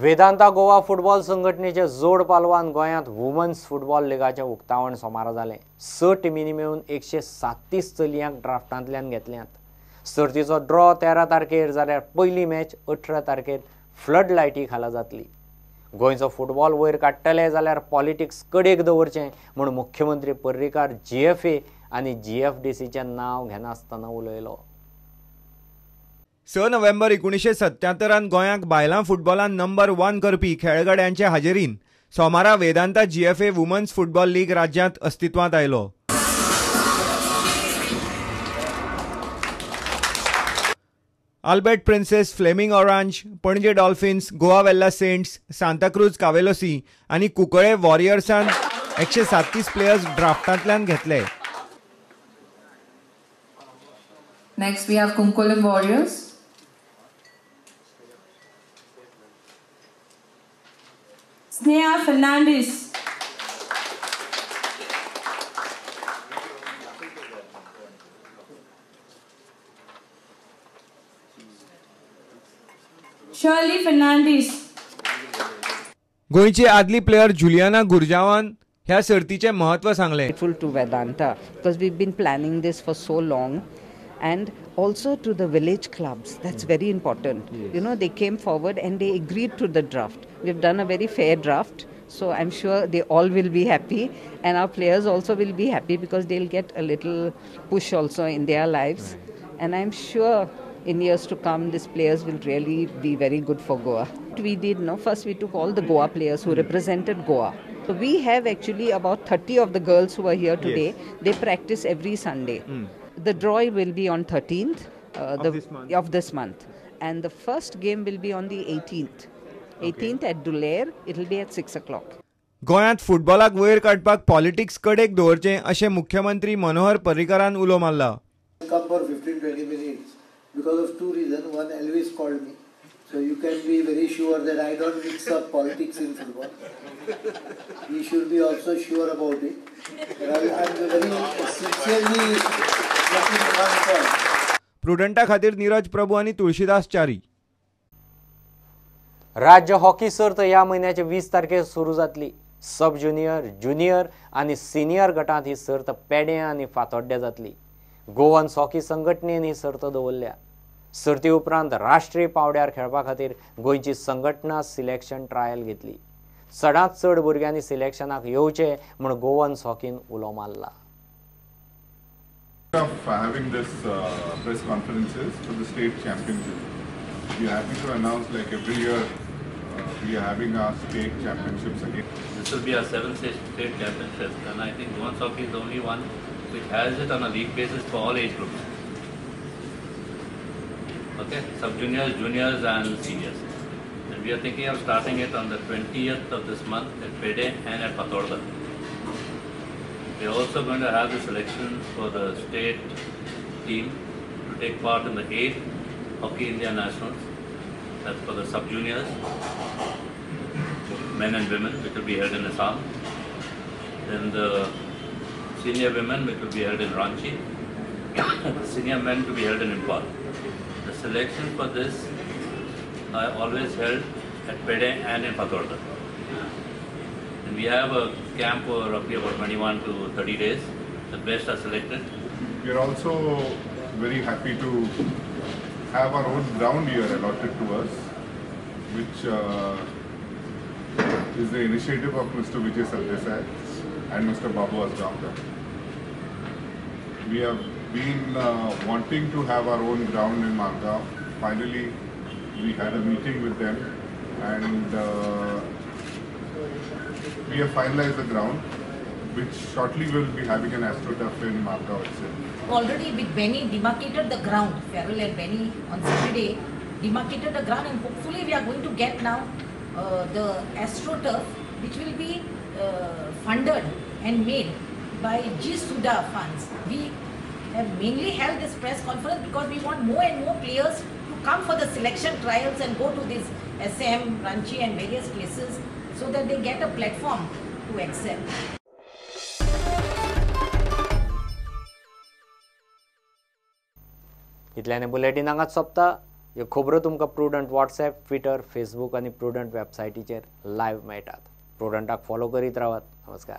Vedanta Goa football संघटनेचे जोड पालवान गोंयांत वुमन्स फुटबॉल लिगाचे उक्तावण सोमार जालें। 6 टीमींनी मेळून 137 चलयांक ड्राफ्टांतल्यान घेतल्यात। सर्तीचो ड्रॉ 13 तारखेर जाल्यार पयली मॅच 18 तारखेर फ्लड लायटी खाला जातली। गोंयचो फुटबॉल वयर काडटले जाल्यार पॉलिटिक्स कडेक दवरचें म्हूण मुख्यमंत्री पर्रीकार GFA आनी GFDCचें नांव घेनासतना उलयलो। 6 नोव्हेंबर 1977 गोंयांत बायलां फुटबॉलांत नंबर 1 करपी खेळगड्यांचे हाजेरीन सोमारा Vedanta GFA women's football league राज्यांत अस्तित्वांत आयलो। Albert princess, flaming orange, Panaji dolphins, Goa Velha saints, Santacruz Cavelossim आनी कुंकळे वॉरियर्सान 137 प्लेयर्स ड्राफ्टांतल्यान घेतले। Next we have Konkani Warriors. Sneha Fernandez. Shirley Fernandez. गोंयची आदली प्लेयर जुलियाना गुरजावान ह्या सर्तीचे महत्व सांगले। Grateful to Vedanta because we've been planning this for so long, and also to the village clubs. That's very important. Yes. You know, they came forward and they agreed to the draft. We've done a very fair draft, so I'm sure they all will be happy, and our players also will be happy because they'll get a little push also in their lives. And I'm sure in years to come, these players will really be very good for Goa. We did, no? First we took all the Goa players who represented Goa. So we have actually about 30 of the girls who are here today. Yes. They practice every Sunday. The draw will be on 13th of this month. And the first game will be on the 18th. 18th at Dulair. It will be at 6 o'clock. गोंयांत फुटबॉलाक वयर काडपाक politics कडेक दवरचें अशें मुख्यमंत्री मनोहर पर्रीकारान उलो मारला। Come for 15-20 minutes because of two reasons. One, Elvis called me. So you can be very sure that I don't mix up politics in football. He should be also sure about it. I'm very sincerely looking one point. प्रुडंटा खातीर नीरज प्रभू आनी तुळशीदास च्यारी। राज्य hockey सर्त ह्या म्हयन्याचे 20 तारखेर सुरू जातली। सब ज्युनियर, ज्युनियर आनी सिनियर गटांत ही सर्त पेडे आनी फातोड्डे जातली। गोवन हॉकी संघटनेन ही सर्त दवरल्या। सर्ती उपरांत राष्ट्रीय पावड्यार खेळपा खातीर गोंयची संघटना सिलेक्शन ट्रायल घेतली। चडांत चड भुरग्यांनी सिलेक्शनाक येवचे म्हूण गोवन हॉकीन उलो मारला। Of having this press conferences for the state championship. We are happy to announce, like every year, we are having our state championships again. This will be our 7th state championships, and I think women's hockey is the only one which has it on a league basis for all age groups. Okay, sub-juniors, juniors and seniors. And we are thinking of starting it on the 20th of this month at Pede and at Patodda. We are also going to have the selections for the state team to take part in the 8th Hockey India Nationals. That's for the sub-juniors, men and women, which will be held in Assam. Then the senior women, which will be held in Ranchi. The senior men to be held in Impal. The selections for this are always held at Pede and in Patodda. And we have a camp for roughly about 21 to 30 days. The best are selected. We are also very happy to have our own ground here allotted to us, which is the initiative of Mr. Vijay Sardesai and Mr. Babu Asgamkar. We have been wanting to have our own ground in Margao. Finally, we had a meeting with them and we have finalized the ground, which shortly will be having an AstroTurf in Margao itself. Already with Benny demarcated the ground. Farrell and Benny on Saturday demarcated the ground, and hopefully we are going to get now the AstroTurf, which will be funded and made by G Suda funds. We have mainly held this press conference because we want more and more players to come for the selection trials and go to this SM, Ranchi and various places so that they get a platform to excel. इतल्याने bulletin हांगाच सोंपता। ह्यो खबरो तुमकां Prudent WhatsApp, Twitter, Facebook आनी Prudent वेबसायटीचेर live मेळटात. प्रुडंटाक फॉलो करीत रावात. नमस्कार.